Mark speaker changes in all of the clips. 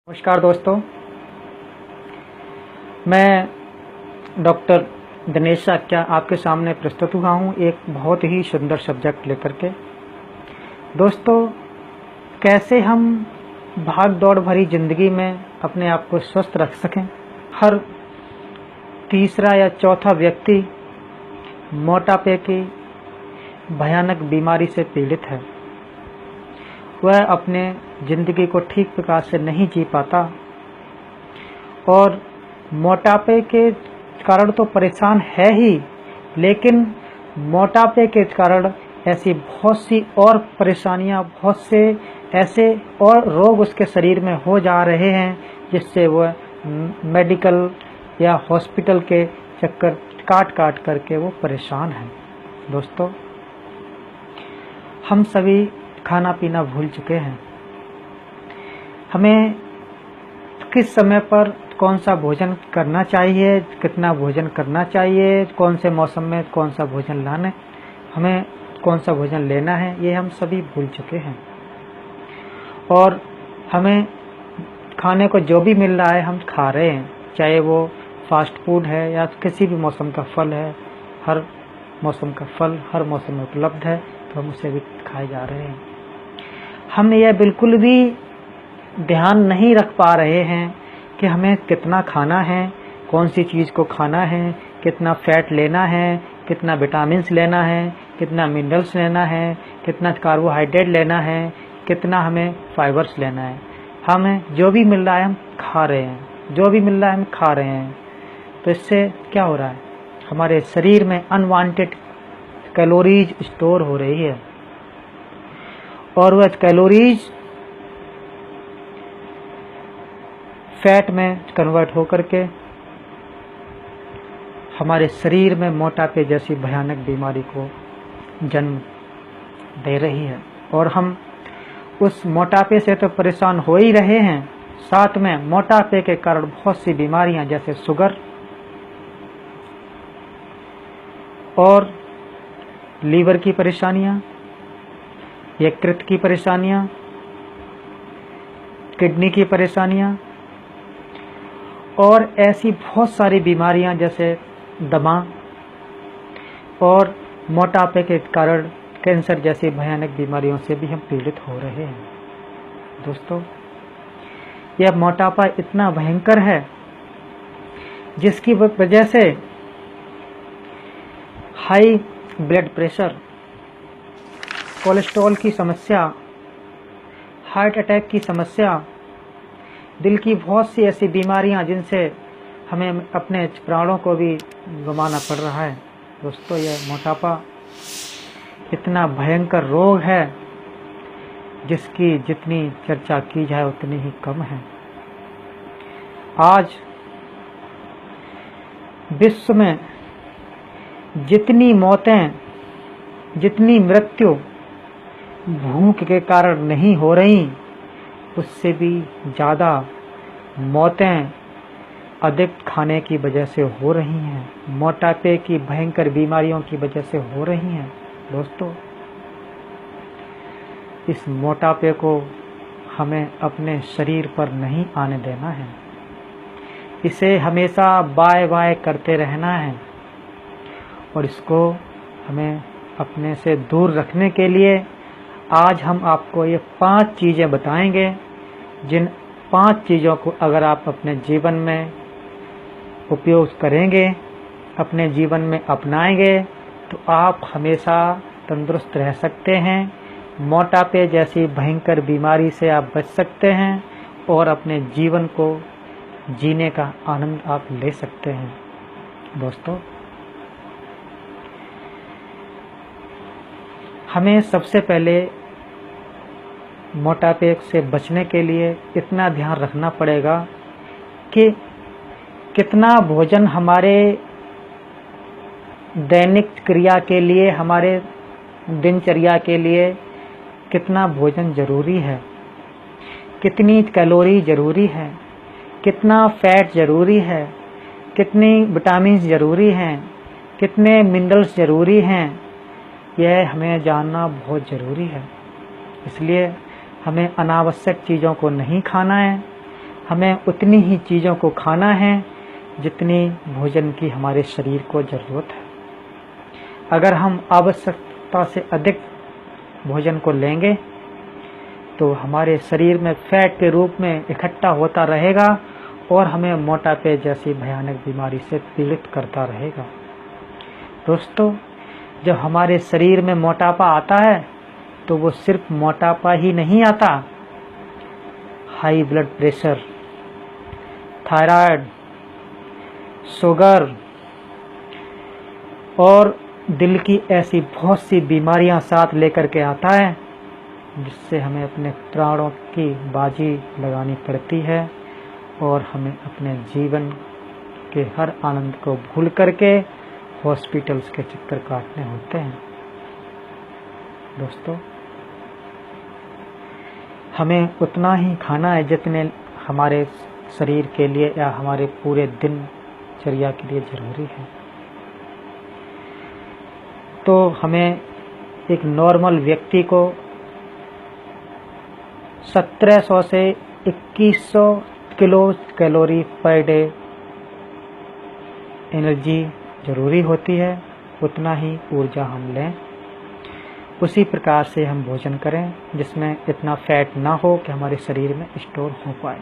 Speaker 1: नमस्कार दोस्तों, मैं डॉक्टर दिनेश साक्या आपके सामने प्रस्तुत हुआ हूँ एक बहुत ही सुंदर सब्जेक्ट लेकर के। दोस्तों, कैसे हम भाग दौड़ भरी ज़िंदगी में अपने आप को स्वस्थ रख सकें। हर तीसरा या चौथा व्यक्ति मोटापे की भयानक बीमारी से पीड़ित है। वह अपने ज़िंदगी को ठीक प्रकार से नहीं जी पाता और मोटापे के कारण तो परेशान है ही, लेकिन मोटापे के कारण ऐसी बहुत सी और परेशानियां, बहुत से ऐसे और रोग उसके शरीर में हो जा रहे हैं जिससे वह मेडिकल या हॉस्पिटल के चक्कर काट करके वो परेशान है। दोस्तों, हम सभी खाना पीना भूल चुके हैं। हमें किस समय पर कौन सा भोजन करना चाहिए, कितना भोजन करना चाहिए, कौन से मौसम में कौन सा भोजन लाना, हमें कौन सा भोजन लेना है, ये हम सभी भूल चुके हैं। और हमें खाने को जो भी मिल रहा है हम खा रहे हैं, चाहे वो फास्ट फूड है या किसी भी मौसम का फल है। हर मौसम का फल हर मौसम में उपलब्ध है, तो हम उसे भी खाए जा रहे हैं। हम यह बिल्कुल भी ध्यान नहीं रख पा रहे हैं कि हमें कितना खाना है, कौन सी चीज़ को खाना है, कितना फैट लेना है, कितना विटामिन्स लेना है, कितना मिनरल्स लेना है, कितना कार्बोहाइड्रेट लेना है, कितना हमें फाइबर्स लेना है। हमें जो भी मिल रहा है हम खा रहे हैं, जो भी मिल रहा है हम खा रहे हैं। तो इससे क्या हो रहा है, हमारे शरीर में अनवांटेड कैलोरीज स्टोर हो रही है और वह कैलोरीज फैट में कन्वर्ट होकर के हमारे शरीर में मोटापे जैसी भयानक बीमारी को जन्म दे रही है। और हम उस मोटापे से तो परेशान हो ही रहे हैं, साथ में मोटापे के कारण बहुत सी बीमारियां जैसे शुगर और लीवर की परेशानियां, यकृत की परेशानियां, किडनी की परेशानियां और ऐसी बहुत सारी बीमारियां जैसे दमा और मोटापे के कारण कैंसर जैसी भयानक बीमारियों से भी हम पीड़ित हो रहे हैं। दोस्तों, यह मोटापा इतना भयंकर है जिसकी वजह से हाई ब्लड प्रेशर, कोलेस्ट्रॉल की समस्या, हार्ट अटैक की समस्या, दिल की बहुत सी ऐसी बीमारियां जिनसे हमें अपने प्राणों को भी गंवाना पड़ रहा है। दोस्तों, यह मोटापा इतना भयंकर रोग है जिसकी जितनी चर्चा की जाए उतनी ही कम है। आज विश्व में जितनी मौतें, जितनी मृत्यु भूख के कारण नहीं हो रही, उससे भी ज़्यादा मौतें अधिक खाने की वजह से हो रही हैं, मोटापे की भयंकर बीमारियों की वजह से हो रही हैं। दोस्तों, इस मोटापे को हमें अपने शरीर पर नहीं आने देना है। इसे हमेशा बाय बाय करते रहना है और इसको हमें अपने से दूर रखने के लिए आज हम आपको ये 5 चीज़ें बताएंगे, जिन 5 चीज़ों को अगर आप अपने जीवन में उपयोग करेंगे, अपने जीवन में अपनाएंगे, तो आप हमेशा तंदुरुस्त रह सकते हैं, मोटापे जैसी भयंकर बीमारी से आप बच सकते हैं और अपने जीवन को जीने का आनंद आप ले सकते हैं। दोस्तों, हमें सबसे पहले मोटापे से बचने के लिए इतना ध्यान रखना पड़ेगा कि कितना भोजन हमारे दैनिक क्रिया के लिए, हमारे दिनचर्या के लिए कितना भोजन जरूरी है, कितनी कैलोरी जरूरी है, कितना फैट जरूरी है, कितनी विटामिन जरूरी हैं, कितने मिनरल्स जरूरी हैं, यह हमें जानना बहुत ज़रूरी है। इसलिए हमें अनावश्यक चीज़ों को नहीं खाना है, हमें उतनी ही चीज़ों को खाना है जितनी भोजन की हमारे शरीर को ज़रूरत है। अगर हम आवश्यकता से अधिक भोजन को लेंगे तो हमारे शरीर में फैट के रूप में इकट्ठा होता रहेगा और हमें मोटापे जैसी भयानक बीमारी से पीड़ित करता रहेगा। दोस्तों, जब हमारे शरीर में मोटापा आता है तो वो सिर्फ मोटापा ही नहीं आता, high blood pressure, thyroid, sugar और दिल की ऐसी बहुत सी बीमारियां साथ लेकर के आता है, जिससे हमें अपने प्राणों की बाजी लगानी पड़ती है और हमें अपने जीवन के हर आनंद को भूल करके हॉस्पिटल्स के चक्कर काटने होते हैं। दोस्तों, हमें उतना ही खाना है जितने हमारे शरीर के लिए या हमारे पूरे दिनचर्या के लिए ज़रूरी है। तो हमें एक नॉर्मल व्यक्ति को 1700 से 2100 kilo calorie per day energy ज़रूरी होती है, उतना ही ऊर्जा हम लें। उसी प्रकार से हम भोजन करें जिसमें इतना फैट ना हो कि हमारे शरीर में स्टोर हो पाए।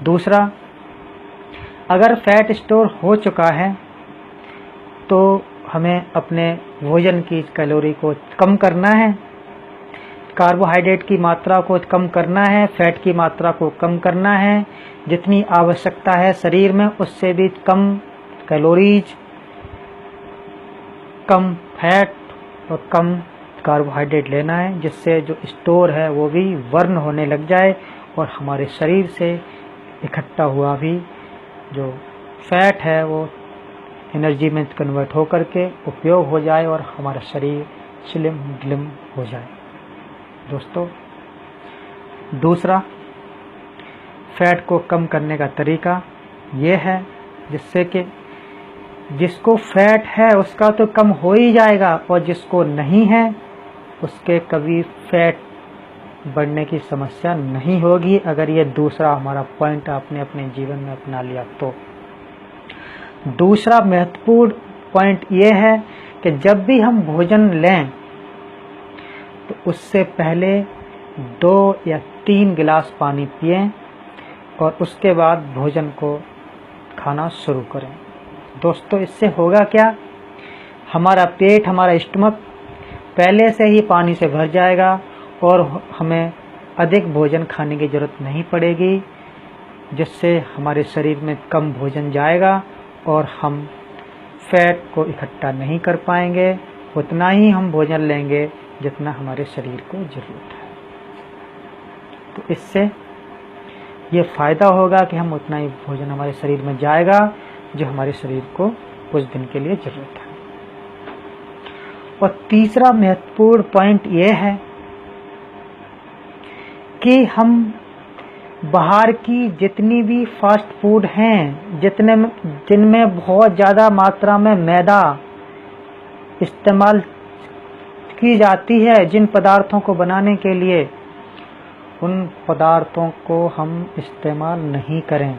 Speaker 1: दूसरा, अगर फैट स्टोर हो चुका है तो हमें अपने भोजन की कैलोरी को कम करना है, कार्बोहाइड्रेट की मात्रा को कम करना है, फैट की मात्रा को कम करना है। जितनी आवश्यकता है शरीर में उससे भी कम कैलोरीज, कम फैट और कम कार्बोहाइड्रेट लेना है, जिससे जो स्टोर है वो भी बर्न होने लग जाए और हमारे शरीर से इकट्ठा हुआ भी जो फैट है वो एनर्जी में कन्वर्ट हो करके उपयोग हो जाए और हमारा शरीर स्लिम ग्लिम हो जाए। दोस्तों, दूसरा फैट को कम करने का तरीका ये है जिससे कि जिसको फैट है उसका तो कम हो ही जाएगा और जिसको नहीं है उसके कभी फैट बढ़ने की समस्या नहीं होगी, अगर ये दूसरा हमारा पॉइंट आपने अपने जीवन में अपना लिया तो। दूसरा महत्वपूर्ण पॉइंट ये है कि जब भी हम भोजन लें तो उससे पहले 2 या 3 गिलास पानी पिएं और उसके बाद भोजन को खाना शुरू करें। दोस्तों, इससे होगा क्या, हमारा पेट, हमारा स्टमक पहले से ही पानी से भर जाएगा और हमें अधिक भोजन खाने की ज़रूरत नहीं पड़ेगी, जिससे हमारे शरीर में कम भोजन जाएगा और हम फैट को इकट्ठा नहीं कर पाएंगे। उतना ही हम भोजन लेंगे जितना हमारे शरीर को ज़रूरत है। तो इससे ये फ़ायदा होगा कि हम उतना ही भोजन हमारे शरीर में जाएगा जो हमारे शरीर को कुछ दिन के लिए ज़रूरत है। और तीसरा महत्वपूर्ण पॉइंट ये है कि हम बाहर की जितनी भी फास्ट फूड हैं, जिनमें बहुत ज़्यादा मात्रा में मैदा इस्तेमाल की जाती है जिन पदार्थों को बनाने के लिए, उन पदार्थों को हम इस्तेमाल नहीं करें,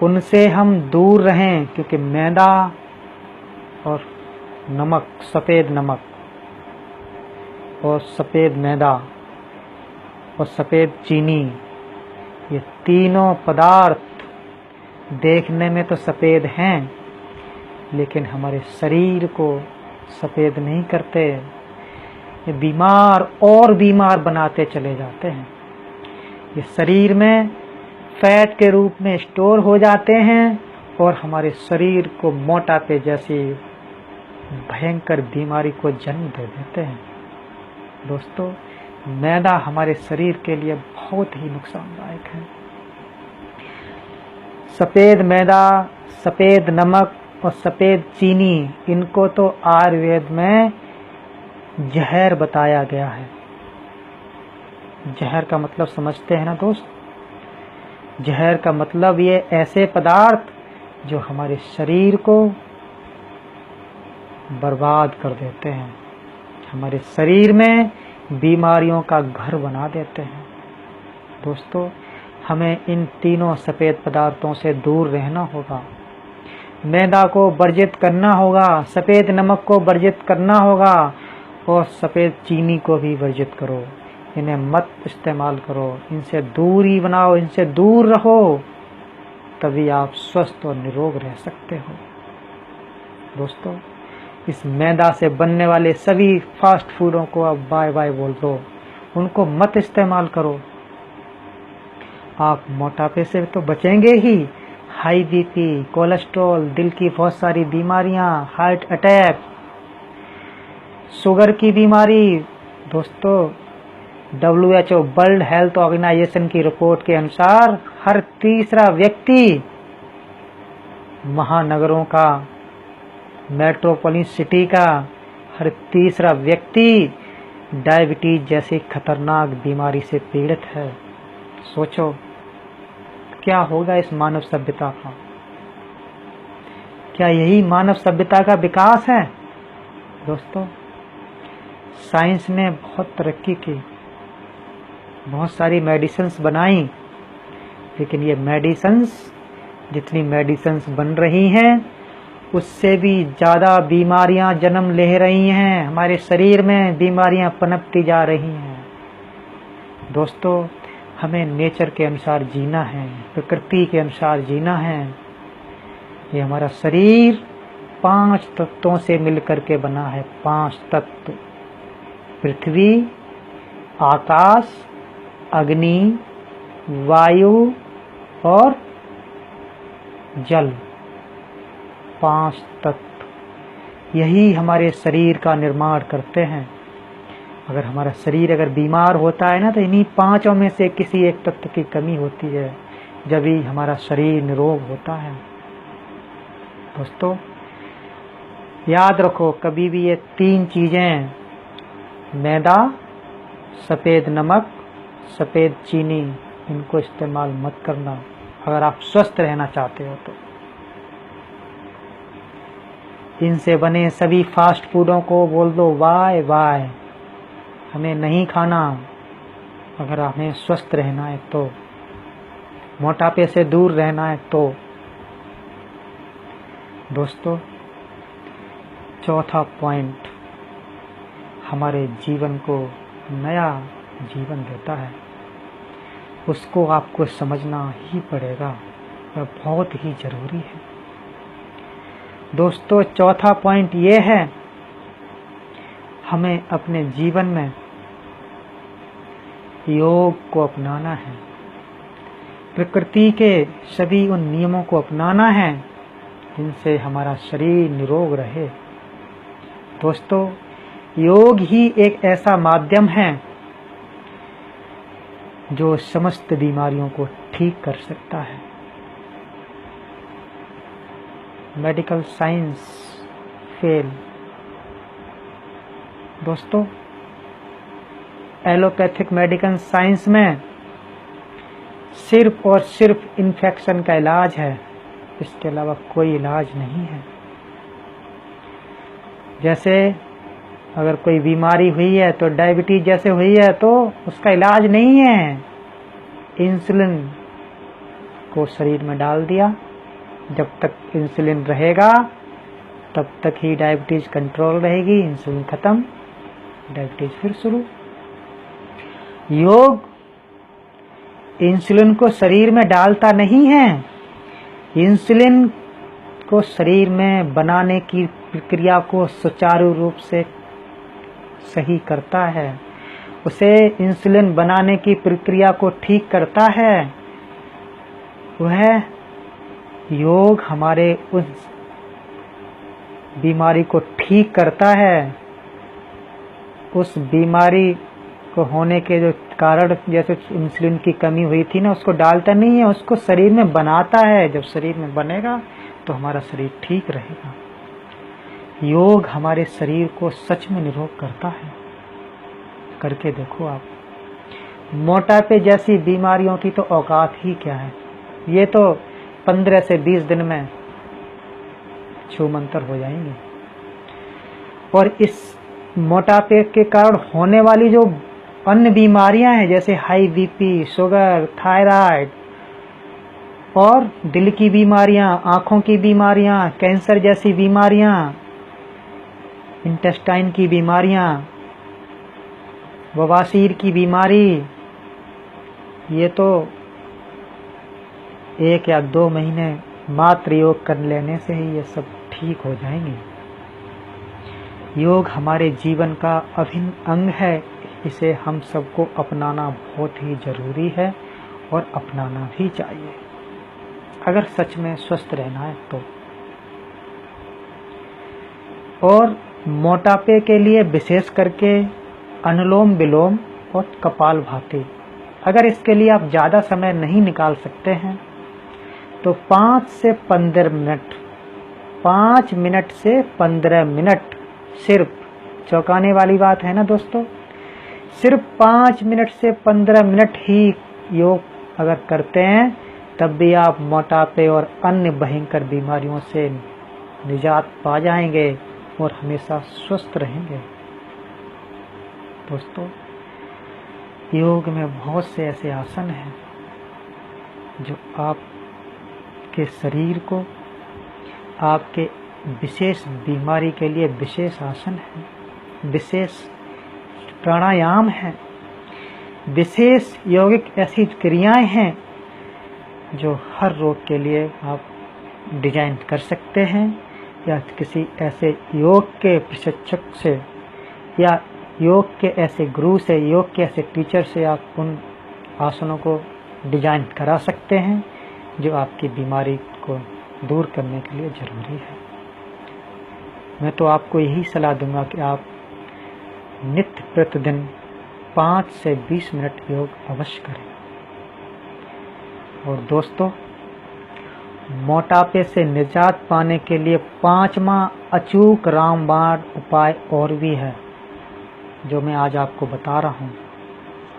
Speaker 1: उनसे हम दूर रहें, क्योंकि मैदा और नमक, सफ़ेद नमक और सफ़ेद मैदा और सफ़ेद चीनी, ये तीनों पदार्थ देखने में तो सफ़ेद हैं लेकिन हमारे शरीर को सफ़ेद नहीं करते, ये बीमार और बीमार बनाते चले जाते हैं। ये शरीर में फैट के रूप में स्टोर हो जाते हैं और हमारे शरीर को मोटापे जैसी भयंकर बीमारी को जन्म दे देते हैं। दोस्तों, मैदा हमारे शरीर के लिए बहुत ही नुकसानदायक है। सफ़ेद मैदा, सफ़ेद नमक और सफ़ेद चीनी, इनको तो आयुर्वेद में जहर बताया गया है। जहर का मतलब समझते हैं ना दोस्त? जहर का मतलब ये ऐसे पदार्थ जो हमारे शरीर को बर्बाद कर देते हैं, हमारे शरीर में बीमारियों का घर बना देते हैं। दोस्तों, हमें इन तीनों सफ़ेद पदार्थों से दूर रहना होगा। मैदा को वर्जित करना होगा, सफ़ेद नमक को वर्जित करना होगा और सफ़ेद चीनी को भी वर्जित करो। इन्हें मत इस्तेमाल करो, इनसे दूरी बनाओ, इनसे दूर रहो, तभी आप स्वस्थ और निरोग रह सकते हो। दोस्तों, इस मैदा से बनने वाले सभी फास्ट फूडों को आप बाय बाय बोल दो, उनको मत इस्तेमाल करो। आप मोटापे से तो बचेंगे ही, हाई बीपी, कोलेस्ट्रॉल, दिल की बहुत सारी बीमारियां, हार्ट अटैक, शुगर की बीमारी। दोस्तों, WHO वर्ल्ड हेल्थ ऑर्गेनाइजेशन की रिपोर्ट के अनुसार हर तीसरा व्यक्ति महानगरों का, मेट्रोपोलिस सिटी का हर तीसरा व्यक्ति डायबिटीज जैसी खतरनाक बीमारी से पीड़ित है। सोचो क्या होगा इस मानव सभ्यता का? क्या यही मानव सभ्यता का विकास है? दोस्तों, साइंस ने बहुत तरक्की की, बहुत सारी मेडिसिन्स बनाई, लेकिन ये मेडिसिन्स, जितनी मेडिसिन्स बन रही हैं उससे भी ज़्यादा बीमारियां जन्म ले रही हैं। हमारे शरीर में बीमारियां पनपती जा रही हैं। दोस्तों, हमें नेचर के अनुसार जीना है, प्रकृति के अनुसार जीना है। ये हमारा शरीर 5 तत्वों से मिलकर के बना है। 5 तत्व: पृथ्वी, आकाश, अग्नि, वायु और जल। 5 तत्व यही हमारे शरीर का निर्माण करते हैं। अगर हमारा शरीर अगर बीमार होता है ना, तो इन्हीं 5 में से किसी एक तत्व की कमी होती है, जब ही हमारा शरीर निरोग होता है। दोस्तों, याद रखो, कभी भी ये 3 चीज़ें, मैदा, सफ़ेद नमक, सफ़ेद चीनी, इनको इस्तेमाल मत करना अगर आप स्वस्थ रहना चाहते हो तो। इनसे बने सभी फास्ट फूडों को बोल दो बाय बाय, हमें नहीं खाना। अगर हमें स्वस्थ रहना है तो, मोटापे से दूर रहना है तो। दोस्तों, चौथा पॉइंट हमारे जीवन को नया जीवन देता है, उसको आपको समझना ही पड़ेगा, वह बहुत ही ज़रूरी है। दोस्तों, चौथा पॉइंट ये है, हमें अपने जीवन में योग को अपनाना है, प्रकृति के सभी उन नियमों को अपनाना है जिनसे हमारा शरीर निरोग रहे। दोस्तों, योग ही एक ऐसा माध्यम है जो समस्त बीमारियों को ठीक कर सकता है। Medical science fail. दोस्तों, एलोपैथिक मेडिकल साइंस में सिर्फ और सिर्फ इन्फेक्शन का इलाज है, इसके अलावा कोई इलाज नहीं है। जैसे अगर कोई बीमारी हुई है, तो डायबिटीज जैसे हुई है, तो उसका इलाज नहीं है। इंसुलिन को शरीर में डाल दिया, जब तक इंसुलिन रहेगा तब तक ही डायबिटीज कंट्रोल रहेगी। इंसुलिन खत्म, डायबिटीज फिर शुरू। योग इंसुलिन को शरीर में डालता नहीं है, इंसुलिन को शरीर में बनाने की प्रक्रिया को सुचारू रूप से सही करता है, उसे इंसुलिन बनाने की प्रक्रिया को ठीक करता है। वह योग हमारे उस बीमारी को ठीक करता है। उस बीमारी को होने के जो कारण, जैसे इंसुलिन की कमी हुई थी ना, उसको डालता नहीं है, उसको शरीर में बनाता है। जब शरीर में बनेगा तो हमारा शरीर ठीक रहेगा। योग हमारे शरीर को सच में निरोग करता है। करके देखो आप। मोटापे जैसी बीमारियों की तो औकात ही क्या है, ये तो 15 से 20 दिन में छूमंतर हो जाएंगे। और इस मोटापे के कारण होने वाली जो अन्य बीमारियां हैं जैसे हाई बीपी, शुगर, थायराइड और दिल की बीमारियां, आँखों की बीमारियां, कैंसर जैसी बीमारियां, इंटेस्टाइन की बीमारियां, बवासीर की बीमारी, ये तो 1 या 2 महीने मात्र योग कर लेने से ही ये सब ठीक हो जाएंगे। योग हमारे जीवन का अभिन्न अंग है, इसे हम सबको अपनाना बहुत ही जरूरी है और अपनाना भी चाहिए अगर सच में स्वस्थ रहना है तो। और मोटापे के लिए विशेष करके अनुलोम विलोम और कपालभाति, अगर इसके लिए आप ज़्यादा समय नहीं निकाल सकते हैं तो 5 से 15 मिनट, 5 मिनट से 15 मिनट, सिर्फ, चौंकाने वाली बात है ना दोस्तों, सिर्फ 5 मिनट से 15 मिनट ही योग अगर करते हैं तब भी आप मोटापे और अन्य भयंकर बीमारियों से निजात पा जाएंगे और हमेशा स्वस्थ रहेंगे। दोस्तों, योग में बहुत से ऐसे आसन हैं जो आपके शरीर को, आपके विशेष बीमारी के लिए विशेष आसन है, विशेष प्राणायाम है, विशेष यौगिक ऐसी क्रियाएं हैं जो हर रोग के लिए आप डिजाइन कर सकते हैं या किसी ऐसे योग के प्रशिक्षक से या योग के ऐसे गुरु से, योग के ऐसे टीचर से आप उन आसनों को डिजाइन करा सकते हैं जो आपकी बीमारी को दूर करने के लिए ज़रूरी है। मैं तो आपको यही सलाह दूंगा कि आप नित्य प्रतिदिन 5 से 20 मिनट योग अवश्य करें। और दोस्तों, मोटापे से निजात पाने के लिए 5वां अचूक रामबाण उपाय और भी है जो मैं आज आपको बता रहा हूँ।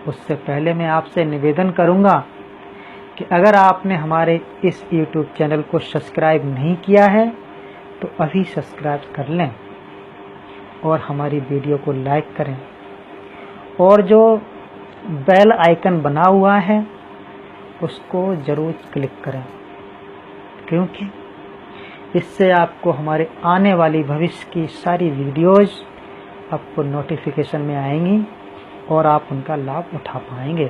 Speaker 1: उससे पहले मैं आपसे निवेदन करूँगा कि अगर आपने हमारे इस YouTube चैनल को सब्सक्राइब नहीं किया है तो अभी सब्सक्राइब कर लें और हमारी वीडियो को लाइक करें और जो बेल आइकन बना हुआ है उसको ज़रूर क्लिक करें, क्योंकि इससे आपको हमारे आने वाली भविष्य की सारी वीडियोज़ आपको नोटिफिकेशन में आएंगी और आप उनका लाभ उठा पाएंगे।